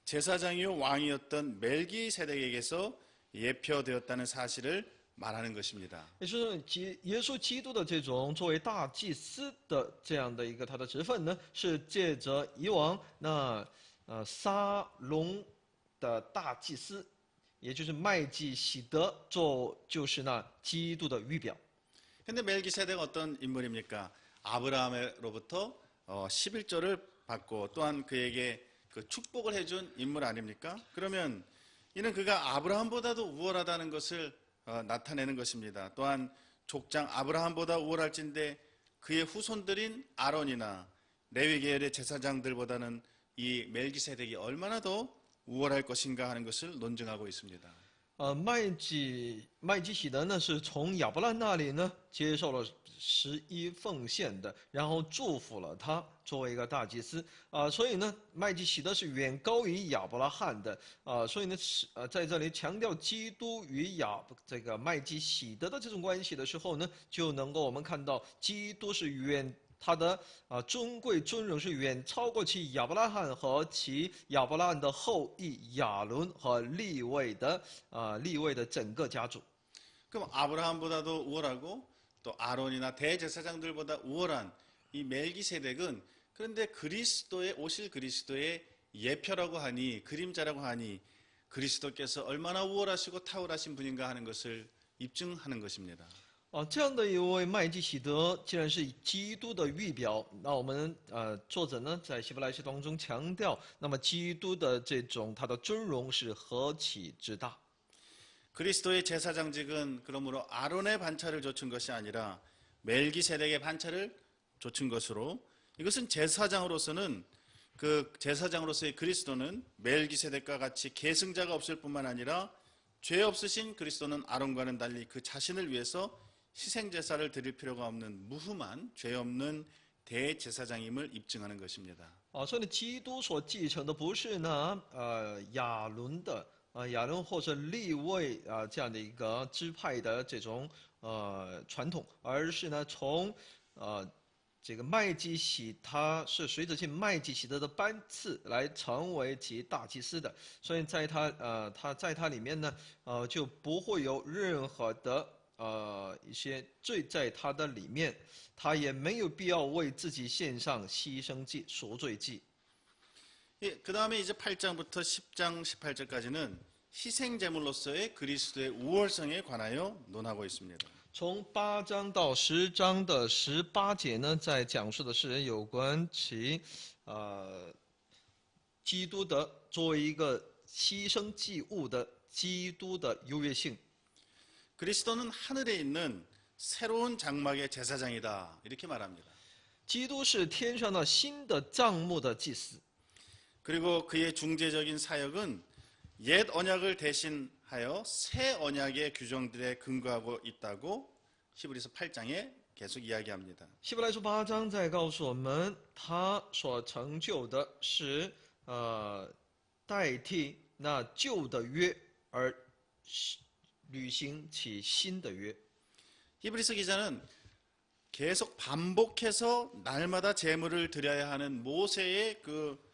제사장이요 왕이었던 멜기세덱에게서 예표되었다는 사실을 말하는 것입니다. 也就是耶稣基督的这种作为大祭司的这样的一个他的职分呢，是借着以往沙龙的大祭司，也就是麦基喜德就是那基督的预表。 근데 멜기세덱은 어떤 인물입니까? 아브라함으로부터 11조를 받고 또한 그에게 그 축복을 해준 인물 아닙니까? 그러면 이는 그가 아브라함보다도 우월하다는 것을 나타내는 것입니다. 또한 족장 아브라함보다 우월할진데 그의 후손들인 아론이나 레위 계열의 제사장들보다는 이 멜기세덱이 얼마나 더 우월할 것인가 하는 것을 논증하고 있습니다. 麦基喜德呢是从亚伯兰那里呢接受了11奉献的，然后祝福了他作为一个大祭司所以呢麦基喜德是远高于亚伯拉罕的所以呢在这里强调基督与这个麦基喜德的这种关系的时候呢，就能够我们看到基督是他的尊贵尊荣是远超过其亚伯拉罕和其亚伯拉罕的后裔亚伦和利未的整个家族。 그럼 아브라함보다도 우월하고 또 아론이나 대제사장들보다 우월한 이 멜기세덱은 그런데 오실 그리스도의 예표라고 하니 그림자라고 하니 그리스도께서 얼마나 우월하시고 탁월하신 분인가 하는 것을 입증하는 것입니다. 这样的一位麦基喜德，既然是基督的预表，那我们作者呢在希伯来书当中强调，那么基督的这种他的尊荣是何其之大。 그리스도의 제사장직은 그러므로 아론의 반차를 좇은 것이 아니라 멜기세덱의 반차를 좇은 것으로 이것은 제사장으로서는 그 제사장으로서의 그리스도는 멜기세덱과 같이 계승자가 없을 뿐만 아니라 죄 없으신 그리스도는 아론과는 달리 그 자신을 위해서 희생제사를 드릴 필요가 없는 무흠한 죄 없는 대제사장임을 입증하는 것입니다. 所以呢，基督所继承的不是呢亚伦或者利未这样的一个支派的这种传统，而是呢从这个麦基喜他是随着去麦基喜德的班次来成为其大祭司的，所以在他里面呢就不会有任何的一些罪在他的里面，他也没有必要为自己献上牺牲祭赎罪祭。 예, 그 다음에 이제 8장부터 10장 18절까지는 희생제물로서의 그리스도의 우월성에 관하여 논하고 있습니다. 从8章到10章的18节呢，在讲述的是有关其基督的作为一个牺牲祭物的基督的优越性。 그리스도는 하늘에 있는 새로운 장막의 제사장이다 이렇게 말합니다. 基督是天上的新的帐幕的祭司。 그리고 그의 중재적인 사역은 옛 언약을 대신하여 새 언약의 규정들에 근거하고 있다고 히브리서 8장에 계속 이야기합니다. 希伯来书8章在告诉我们，他所成就的是代替那旧的约而履行起新的约。 히브리서 기자는 계속 반복해서 날마다 제물을 드려야 하는 모세의 그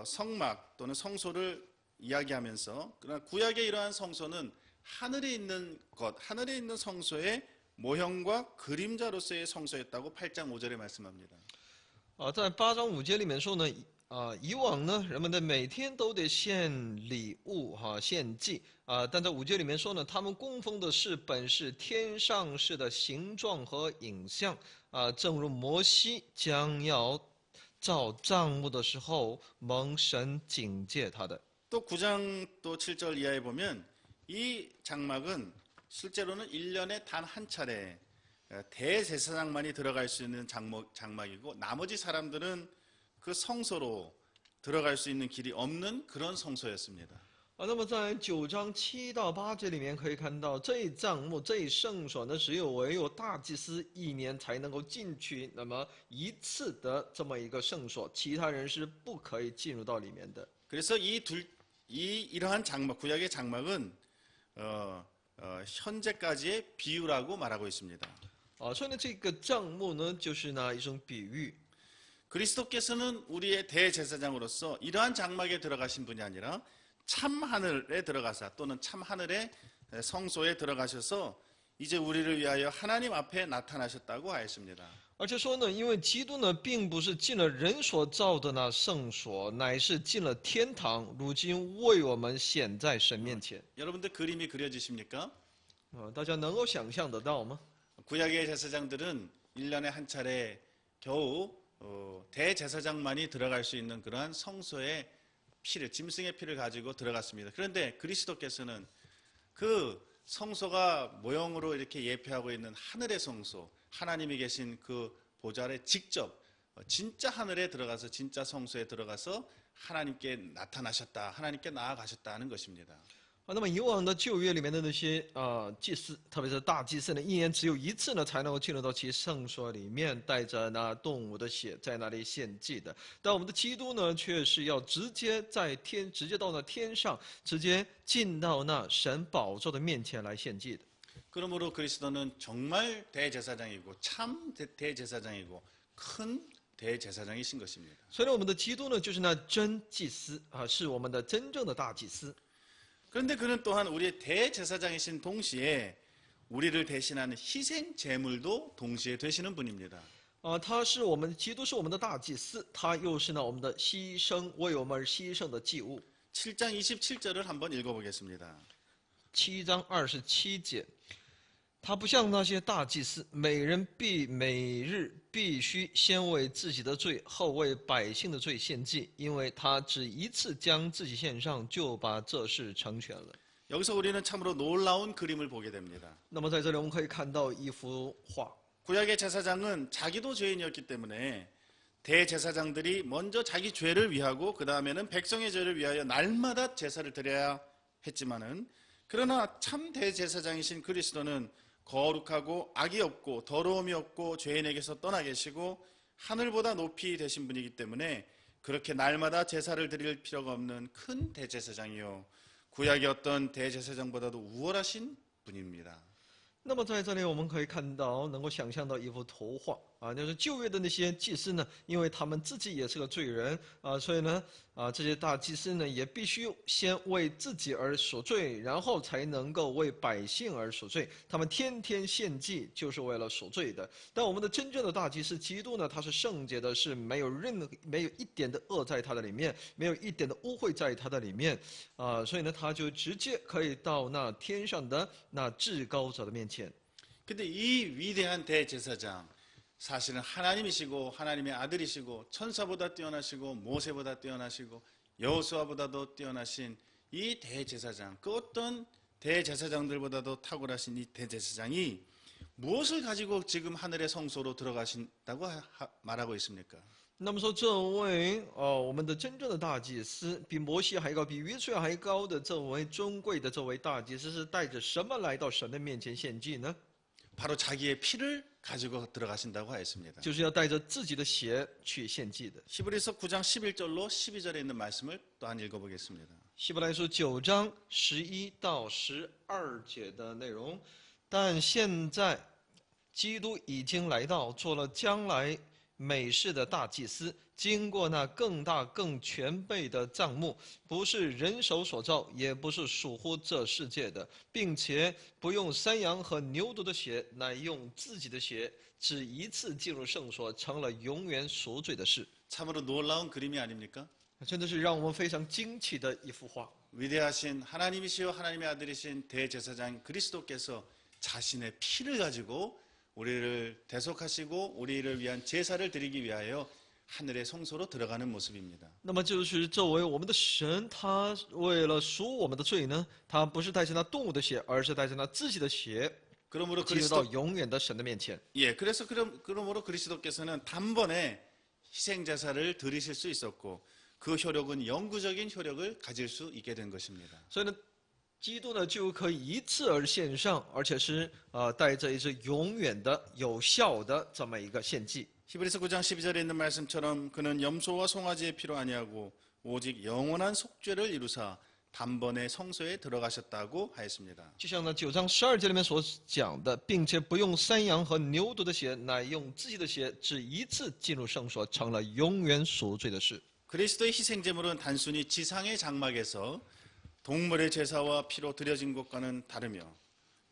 성막 또는 성소를 이야기하면서 그러나 구약의 이러한 성소는 하늘에 있는 하늘에 있는 성소의 모형과 그림자로서의 성소였다고 8장 5절에 말씀합니다. 在8章5节里面说呢，以往呢，人们的每天都得献礼物献祭但在5节里面说呢，他们供奉的是本是天上式的形状和影像正如摩西将要造帐幕的时候蒙神警戒他的。 또 9장 또 7절 이하에 보면 이 장막은 실제로는 1년에 단 한 차례 대제사장만이 들어갈 수 있는 장막이고 나머지 사람들은 그 성소로 들어갈 수 있는 길이 없는 그런 성소였습니다. 那么在9章7到8节里面可以看到，这一帐幕、这一圣所呢，唯有大祭司1年才能够进去，那么一次的这么一个圣所，其他人是不可以进入到里面的。 그래서 이러한 장막, 구약의 장막은 현재까지의 비유라고 말하고 있습니다. 所以呢，这个帐幕呢，就是那一种比喻。 그리스도께서는 우리의 대제사장으로서 이러한 장막에 들어가신 분이 아니라 참 하늘에 들어가사 또는 참 하늘의 성소에 들어가셔서 이제 우리를 위하여 하나님 앞에 나타나셨다고 하였습니다. 而且说呢，因为基督呢，并不是进了人所造的那圣所，乃是进了天堂，如今为我们显在神面前。 여러분들 그림이 그려지십니까? 大家能够想象得到吗？ 구약의 제사장들은 1년에 한 차례 겨우 대제사장만이 들어갈 수 있는 그러한 성소의 피를, 짐승의 피를 가지고 들어갔습니다. 그런데 그리스도께서는 그 성소가 모형으로 이렇게 예표하고 있는 하늘의 성소, 하나님이 계신 그 보좌 아래 직접 진짜 하늘에 들어가서 진짜 성소에 들어가서 하나님께 나타나셨다, 하나님께 나아가셨다는 것입니다. 那么以往的旧约里面的那些祭司，特别是大祭司呢，一年只有一次呢，才能够进入到其圣所里面，带着那动物的血在那里献祭的。但我们的基督呢，却是要直接到那天上，直接进到那神宝座的面前来献祭的。 그러므로 그리스도는 정말 대제사장이고 참 대제사장이고 큰 대제사장이신 것입니다. 所以我们的基督呢，就是那真祭司是我们的真正的大祭司。 그런데 그는 또한 우리의 대제사장이신 동시에 우리를 대신하는 희생 제물도 동시에 되시는 분입니다. 他是我们基督是我们的大祭司，他又是呢我们的牺牲，为我们而牺牲的祭物。 7장 27절을 한번 읽어보겠습니다. 7章27节，他不像那些大祭司，每日必须先为自己的罪，后为百姓的罪献祭，因为他只一次将自己献上，就把这事成全了。 여기서 우리는 참으로 놀라운 그림을 보게 됩니다. 那么在这里我们可以看到一幅画。 구약의 제사장은 자기도 죄인이었기 때문에 대제사장들이 먼저 자기 죄를 위하고 그 다음에는 백성의 죄를 위하여 날마다 제사를 드려야 했지만은 그러나 참 대제사장이신 그리스도는 거룩하고 악이 없고 더러움이 없고 죄인에게서 떠나 계시고 하늘보다 높이 되신 분이기 때문에 그렇게 날마다 제사를 드릴 필요가 없는 큰 대제사장이요 구약의 어떤 대제사장보다도 우월하신 분입니다. 那么在这里我们可以看到，能够想象到一幅图画就是旧约的那些祭司呢，因为他们自己也是个罪人所以呢这些大祭司呢也必须先为自己而赎罪，然后才能够为百姓而赎罪。他们天天献祭就是为了赎罪的。但我们的真正的大祭司基督呢，他是圣洁的，是没有一点的恶在他的里面，没有一点的污秽在他的里面所以呢他就直接可以到那天上的那至高者的面前。 근데 이 위대한 대제사장 사실은 하나님이시고 하나님의 아들이시고 천사보다 뛰어나시고 모세보다 뛰어나시고 여호수아보다도 뛰어나신 이 대제사장 그 어떤 대제사장들보다도 탁월하신 이 대제사장이 무엇을 가지고 지금 하늘의 성소로 들어가신다고 말하고 있습니까? 那么说，这位我们的真正的大祭司，比摩西还高，比约书亚还高的这位尊贵的这位大祭司，是带着什么来到神的面前献祭呢？ 바로 자기의 피를 가지고 들어가신다고 하였습니다. 就是要带着自己的血去献祭的。 히브리서 9장 11절로 12절에 있는 말씀을 또한 읽어보겠습니다. 希伯来书9章11到12节的内容，但现在基督已经来到，做了将来美事的大祭司，经过那更大更全备的帐幕，不是人手所造，也不是属乎这世界的，并且不用山羊和牛犊的血，乃用自己的血，只一次进入圣所，成了永远赎罪的事。 참으로 놀라운 그림이 아닙니까? 真的是让我们非常惊奇的一幅画。 위대하신 하나님이시여 하나님의 아들이신 대제사장 그리스도께서 자신의 피를 가지고 우리를 대속하시고 우리를 위한 제사를 드리기 위하여 하늘의 성소로 들어가는 모습입니다. 那么就是这位我们的神，他为了赎我们的罪呢，他不是带着那动物的血，而是带着那自己的血， 그러므로 进入到永远的神的面前。 그러므로 그리스도께서는 단번에 희생 제사를 드리실 수 있었고 그 효력은 영구적인 효력을 가질 수 있게 된 것입니다. 所以呢，基督呢就可以一次而献上，而且是带着一只永远的、有效的这么一个献祭。 히브리서 9장 12절에 있는 말씀처럼 그는 염소와 송아지의 피로 아니하고 오직 영원한 속죄를 이루사 단번에 성소에 들어가셨다고 하였습니다. 就像呢9章12节里面所讲的，并且不用山羊和牛犊的血，乃用自己的血，只一次进入圣所，成了永远赎罪的事。 그리스도의 희생제물은 단순히 지상의 장막에서 동물의 제사와 피로 드려진 것과는 다르며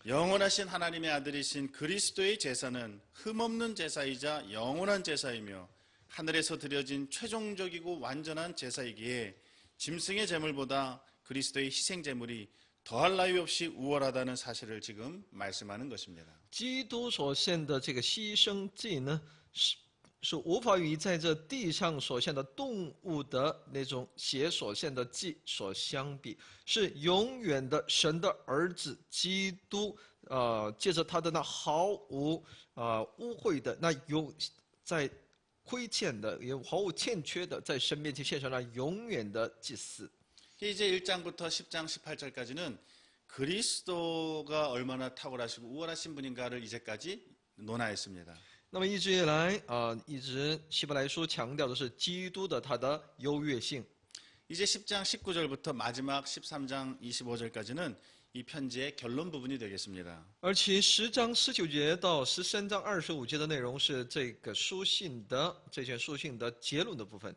영원하신 하나님의 아들이신 그리스도의 제사는 흠없는 제사이자 영원한 제사이며 하늘에서 드려진 최종적이고 완전한 제사이기에 짐승의 제물보다 그리스도의 희생제물이 더할 나위 없이 우월하다는 사실을 지금 말씀하는 것입니다. 基督所献的这个牺牲祭呢，是无法与在这地上所献的动物的那种血所献的祭所相比，是永远的神的儿子基督，借着他的那毫无污秽的那有在亏欠的也毫无欠缺的，在神面前献上那永远的祭司。 이제 1장부터 10장 18절까지는 그리스도가 얼마나 탁월하시고 우월하신 분인가를 이제까지 논하였습니다. 那么一直以来一直希伯来书强调的是基督的他的优越性。 이제 10장 19절부터 마지막 13장 25절까지는 이 편지의 결론 부분이 되겠습니다. 而其10章19节到13章25节的内容是这个书信的这卷书信的结论的部分。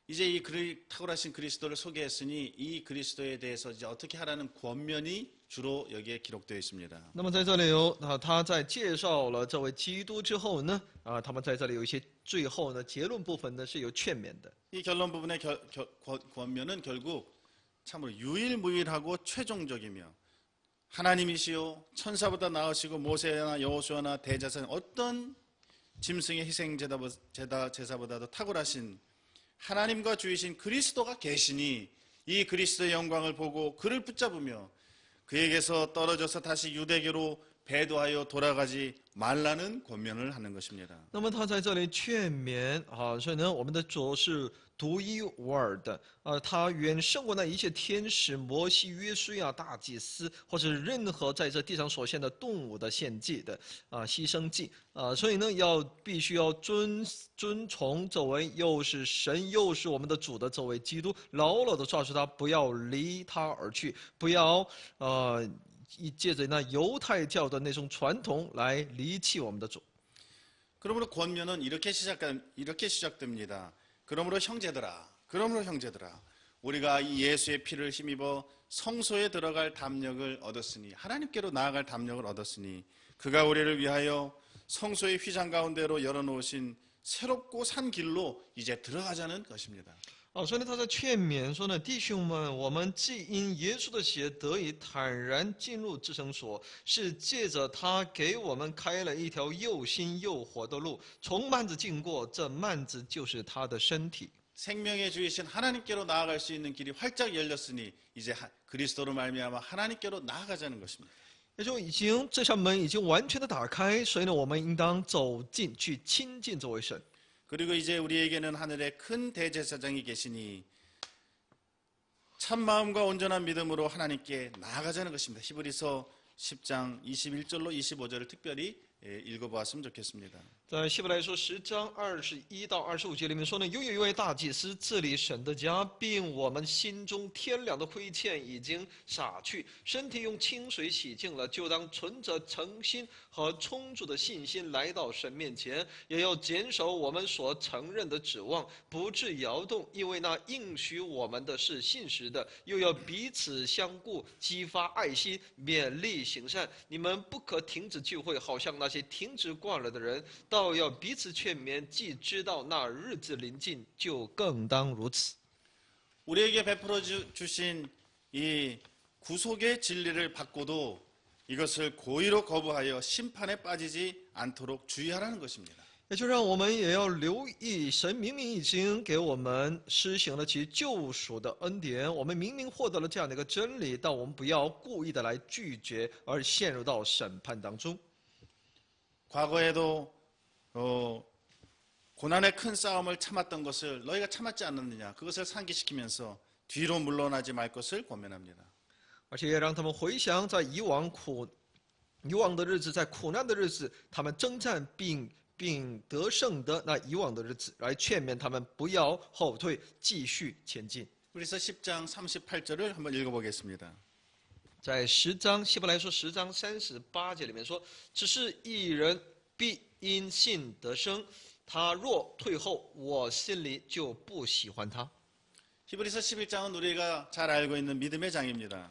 이제 이 탁월하신 그리스도를 소개했으니 이 그리스도에 대해서 이제 어떻게 하라는 권면이 주로 여기에 기록되어 있습니다. 那么在这里有他在介绍了这位基督之后呢他们在这里有一些最后呢结论部分呢是有劝勉的。 이 결론 부분의 권면은 결국 참으로 유일무이하고 최종적이며 하나님이시요 천사보다 나으시고 모세나 여호수아나 대제사장 어떤 짐승의 희생 제사보다도 탁월하신 하나님과 주이신 그리스도가 계시니 이 그리스도의 영광을 보고 그를 붙잡으며 그에게서 떨어져서 다시 유대교로 배도하여 돌아가지 말라는 권면을 하는 것입니다. 那么他在这里劝勉所以呢我们的主是独一无二的他远胜过那一切天使摩西约书亚大祭司或者任何在这地上所献的动物的献祭的牺牲祭所以呢必须要遵从这位又是神又是我们的主的这位基督，牢牢的抓住他，不要离他而去，不要借着那犹太教的那种传统来离弃我们的主。 그러므로 권면은 이렇게 시작됩니다. 그러므로 형제들아, 우리가 이 예수의 피를 힘입어 성소에 들어갈 담력을 얻었으니 하나님께로 나아갈 담력을 얻었으니 그가 우리를 위하여 성소의 휘장 가운데로 열어놓으신 새롭고 산 길로 이제 들어가자는 것입니다. 所以呢他在劝勉说呢，弟兄们，我们既因耶稣的血得以坦然进入至圣所，是借着他给我们开了一条又新又活的路，从幔子经过，这幔子就是他的身体。 생명의 주이신 하나님께로 나아갈 수 있는 길이 활짝 열렸으니 이제 그리스도로 말미암아 하나님께로 나아가자는 것입니다. 也就这扇门已经完全的打开，所以呢，我们应当走进去亲近这位神。 그리고 이제 우리에게는 하늘에 큰 대제사장이 계시니 참 마음과 온전한 믿음으로 하나님께 나아가자는 것입니다. 히브리서 10장 21절로 25절을 특별히 읽어보았으면 좋겠습니다. 在希伯来书10章21到25节里面说呢，又有一位大祭司治理神的家，并我们心中天良的亏欠已经洒去，身体用清水洗净了，就当存着诚心和充足的信心来到神面前，也要坚守我们所承认的指望，不致摇动，因为那应许我们的是信实的。又要彼此相顾，激发爱心，勉励行善。你们不可停止聚会，好像那些停止惯了的人。 倒要彼此劝勉，既知道那日子临近，就更当如此。 우리에게 베풀어 주신 이 구속의 진리를 받고도 이것을 고의로 거부하여 심판에 빠지지 않도록 주의하라는 것입니다. 也就让我们也要留意，神明明已经给我们施行了其救赎的恩典，我们明明获得了这样的一个真理，但我们不要故意的来拒绝，而陷入到审判当中。 과거에도 고난의 큰 싸움을 참았던 것을 너희가 참았지 않았느냐 그것을 상기시키면서 뒤로 물러나지 말 것을 권면합니다. 而且也让他们回想在以往的日子，在苦难的日子，他们征战并得胜的那以往的日子，来劝勉他们不要后退，继续前进。 그래서 10장 38절을 한번 읽어보겠습니다. 在希伯来书10章38节里面说：“只是一人必因信得生，他若退后，我心里就不喜欢他。” 히브리서 11장은 우리가 잘 알고 있는 믿음의 장입니다.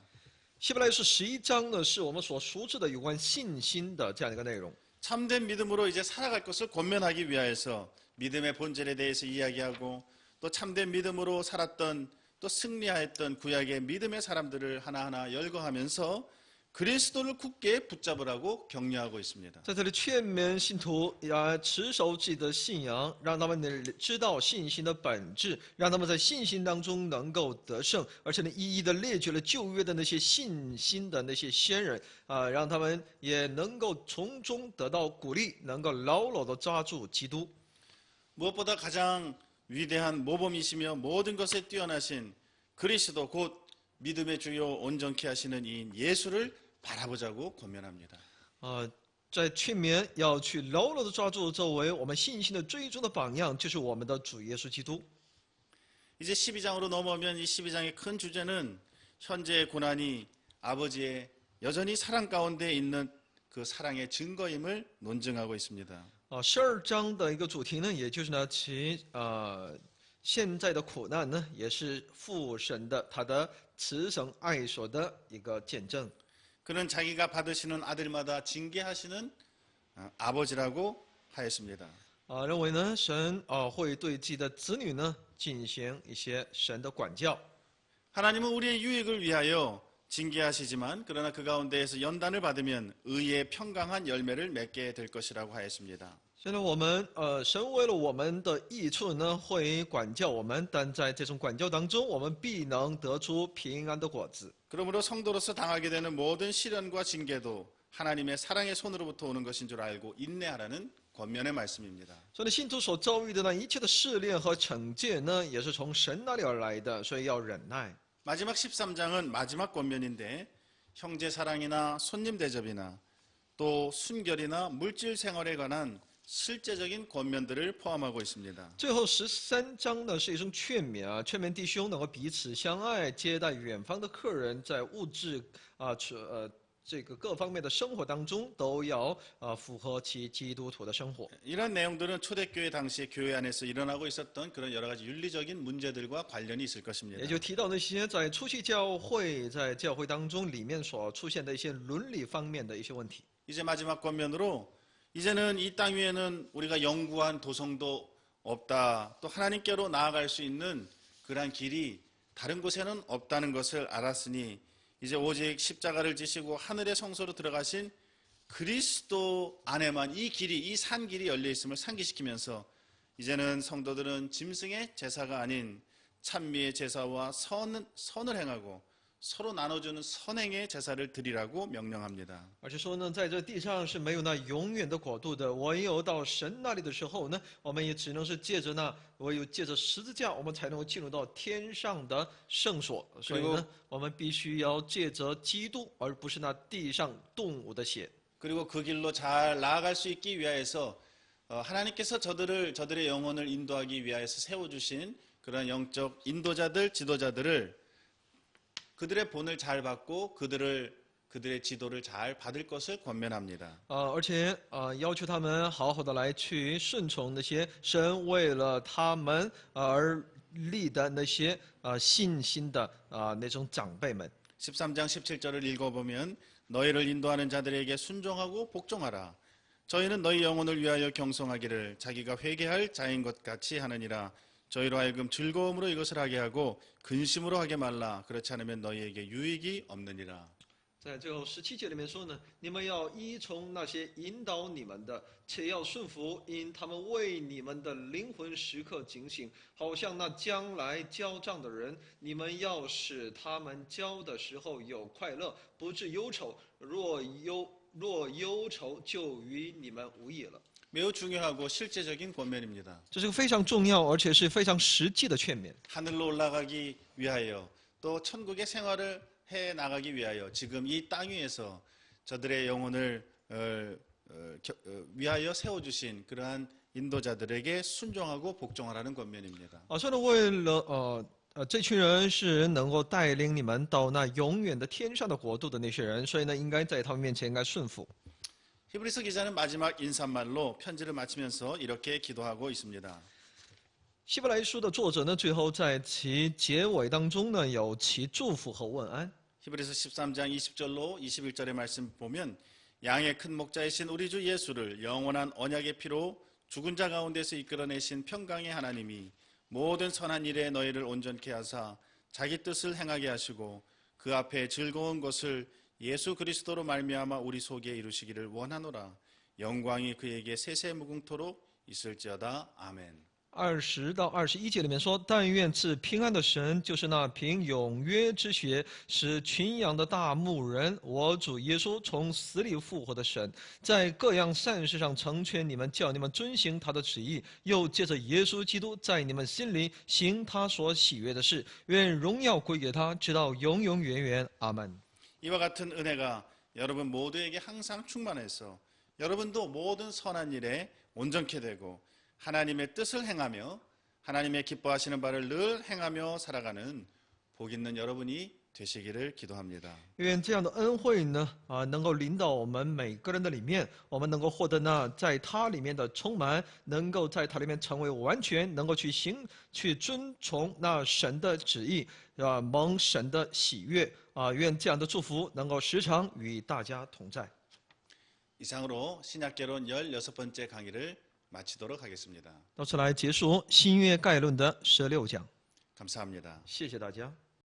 希伯来书11章呢，是我们所熟知的有关信心的这样一个内容。 참된 믿음으로 이제 살아갈 것을 권면하기 위하여서 믿음의 본질에 대해서 이야기하고 또 참된 믿음으로 살았던 또 승리하였던 구약의 믿음의 사람들을 하나하나 열거하면서 그리스도를 굳게 붙잡으라고 격려하고 있습니다. 在这里劝勉信徒要持守自己的信仰，让他们能知道信心的本质，让他们在信心当中能够得胜，而且呢，一一的列举了旧约的那些信心的那些先人让他们也能够从中得到鼓励，能够牢牢的抓住基督。 무엇보다 가장 위대한 모범이시며 모든 것에 뛰어나신 그리스도 곧 믿음의 주요 온전케 하시는 이인 예수를 바라보자고 권면합니다. 在劝勉要去牢牢的抓住作为我们信心的最终的榜样，就是我们的主耶稣基督。 이제 12장으로 넘어오면 이 12장의 큰 주제는 현재의 고난이 아버지의 여전히 사랑 가운데 있는 그 사랑의 증거임을 논증하고 있습니다. 12章的一个主题呢，也就是呢，现在的苦难呢，也是父神的他的慈神爱所的一个见证。 그는 자기가 받으시는 아들마다 징계하시는 아버지라고 하였습니다. 认为呢，神会对自己的子女呢进行一些神的管教。 하나님은 우리의 유익을 위하여 징계하시지만 그러나 그 가운데에서 연단을 받으면 의의 평강한 열매를 맺게 될 것이라고 하였습니다. 现在我们神为了我们的益处呢，会管教我们，但在这种管教当中，我们必能得出平安的果子。 그러므로 성도로서 당하게 되는 모든 시련과 징계도 하나님의 사랑의 손으로부터 오는 것인 줄 알고 인내하라는 권면의 말씀입니다. 所以信徒所遭遇的那一切的试炼和惩戒呢，也是从神那里而来的，所以要忍耐。 마지막 13장은 마지막 권면인데 형제 사랑이나 손님 대접이나 또 순결이나 물질 생활에 관한 실제적인 권면들을 포함하고 있습니다. 最后13章呢是一种劝勉劝勉弟兄能够彼此相爱，接待远方的客人，在物质这个各方面的生活当中都要符合其基督徒的生活。 이런 내용들은 초대교회 당시에 교회 안에서 일어나고 있었던 그런 여러 가지 윤리적인 문제들과 관련이 있을 것입니다. 也就提到那些在初期教会在教会当中里面所出现的一些伦理方面的一些问题。 이제 마지막 권면으로 이제는 이 땅 위에는 우리가 영구한 도성도 없다. 또 하나님께로 나아갈 수 있는 그러한 길이 다른 곳에는 없다는 것을 알았으니 이제 오직 십자가를 지시고 하늘의 성소로 들어가신 그리스도 안에만 이 길이 이 산 길이 열려 있음을 상기시키면서 이제는 성도들은 짐승의 제사가 아닌 찬미의 제사와 선을 행하고 서로 나눠주는 선행의 제사를 드리라고 명령합니다. 而且说呢，在这地上是没有那永远的国度的，唯有到神那里的时候呢，我们也只能是借着唯有借着十字架，我们才能够进入到天上的圣所。所以呢，我们必须要借着基督，而不是那地上动物的血。 그리고 그 길로 잘 나아갈 수 있기 위하여서 하나님께서 저들의 영혼을 인도하기 위하여서 세워주신 그런 영적 인도자들, 지도자들을 그들의 본을 잘 받고 그들의 지도를 잘 받을 것을 권면합니다. 而且要求他们好好的来去顺从那些神为了他们而立的那些信心的那种长辈们。 13장 17절을 읽어보면 너희를 인도하는 자들에게 순종하고 복종하라. 저희는 너희 영혼을 위하여 경성하기를 자기가 회개할 자인 것 같이 하느니라. 저희로 하여금 즐거움으로 이것을 하게 하고 근심으로 하게 말라. 그렇지 않으면 너희에게 유익이 없느니라. 在最后17节里面说呢，你们要依从那些引导你们的，且要顺服，因他们为你们的灵魂时刻警醒，好像那将来交账的人。你们要使他们交的时候有快乐，不致忧愁。若忧愁，就与你们无益了。 매우 중요하고 실제적인 권면입니다. 这是个非常重要而且是非常实际的劝勉。 하늘로 올라가기 위하여 또 천국의 생활을 해 나가기 위하여 지금 이 땅 위에서 저들의 영혼을 위하여 세워주신 그러한 인도자들에게 순종하고 복종하라는 권면입니다. 所以呢，为了这群人是能够带领你们到那永远的天上的国度的那些人，所以呢，应该在他们面前应该顺服。 히브리서 기자는 마지막 인사말로 편지를 마치면서 이렇게 기도하고 있습니다. 希伯来书的作者呢，最后在其结尾当中呢，有其祝福和问安。 히브리서 13장 20절로 21절의 말씀 보면 양의 큰 목자이신 우리 주 예수를 영원한 언약의 피로 죽은 자 가운데서 이끌어내신 평강의 하나님이 모든 선한 일에 너희를 온전케 하사 자기 뜻을 행하게 하시고 그 앞에 즐거운 것을 예수 그리스도로 말미암아 우리 속에 이루시기를 원하노라. 영광이 그에게 세세무궁토록 있을지어다. 아멘. 20到21节里面说：“但愿赐平安的神，就是那凭永约之血使群羊的大牧人，我主耶稣从死里复活的神，在各样善事上成全你们，叫你们遵行他的旨意，又借着耶稣基督在你们心里行他所喜悦的事。愿荣耀归给他，直到永永远远。阿门。” 이와 같은 은혜가 여러분 모두에게 항상 충만해서 여러분도 모든 선한 일에 온전케 되고 하나님의 뜻을 행하며 하나님의 기뻐하시는 바를 늘 행하며 살아가는 복 있는 여러분이 되시기를 기도합니다. 愿这样的恩惠呢，能够临到我们每个人的里面，我们能够获得那在他里面的充满，能够在他里面成为完全，能够去遵从那神的旨意，蒙神的喜悦。愿这样的祝福能够时常与大家同在。 이상으로 신약개론 16번째 강의를 마치도록 하겠습니다. 到此来结束新约概论的16讲， 감사합니다. 谢谢大家。